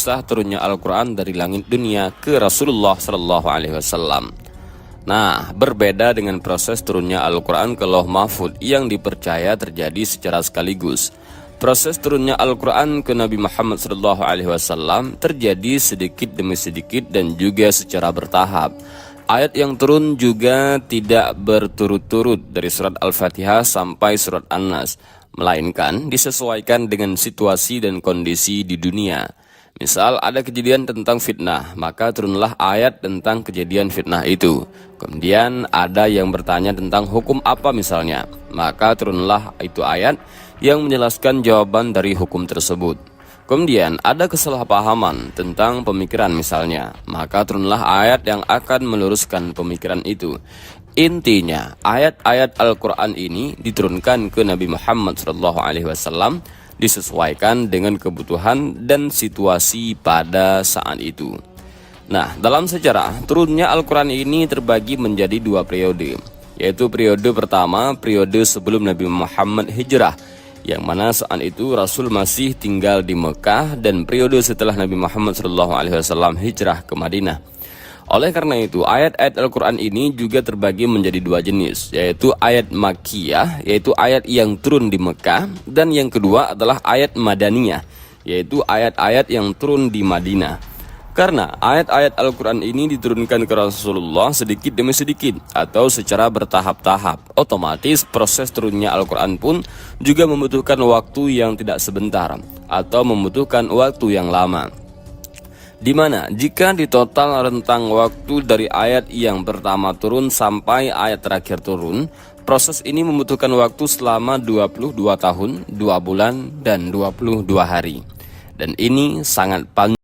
kisah turunnya Al-Quran dari langit dunia ke Rasulullah Shallallahu Alaihi Wasallam. Nah, berbeda dengan proses turunnya Al-Quran ke Lauh Mahfud yang dipercaya terjadi secara sekaligus. Proses turunnya Al-Quran ke Nabi Muhammad SAW terjadi sedikit demi sedikit dan juga secara bertahap. Ayat yang turun juga tidak berturut-turut dari surat Al-Fatihah sampai surat An-Nas, melainkan disesuaikan dengan situasi dan kondisi di dunia. Misal ada kejadian tentang fitnah, maka turunlah ayat tentang kejadian fitnah itu. Kemudian ada yang bertanya tentang hukum apa misalnya, maka turunlah itu ayat yang menjelaskan jawaban dari hukum tersebut. Kemudian ada kesalahpahaman tentang pemikiran misalnya, maka turunlah ayat yang akan meluruskan pemikiran itu. Intinya, ayat-ayat Al-Quran ini diturunkan ke Nabi Muhammad SAW disesuaikan dengan kebutuhan dan situasi pada saat itu. Nah, dalam sejarah, turunnya Al-Quran ini terbagi menjadi dua periode, yaitu periode pertama, periode sebelum Nabi Muhammad hijrah, yang mana saat itu Rasul masih tinggal di Mekah, dan periode setelah Nabi Muhammad SAW hijrah ke Madinah. Oleh karena itu, ayat-ayat Al-Quran ini juga terbagi menjadi dua jenis, yaitu ayat Makkiyah, yaitu ayat yang turun di Mekah, dan yang kedua adalah ayat Madaniyah, yaitu ayat-ayat yang turun di Madinah. Karena ayat-ayat Al-Quran ini diturunkan ke Rasulullah sedikit demi sedikit atau secara bertahap-tahap, otomatis proses turunnya Al-Quran pun juga membutuhkan waktu yang tidak sebentar atau membutuhkan waktu yang lama. Dimana jika di total rentang waktu dari ayat yang pertama turun sampai ayat terakhir turun, proses ini membutuhkan waktu selama 22 tahun, 2 bulan, dan 22 hari. Dan ini sangat panjang.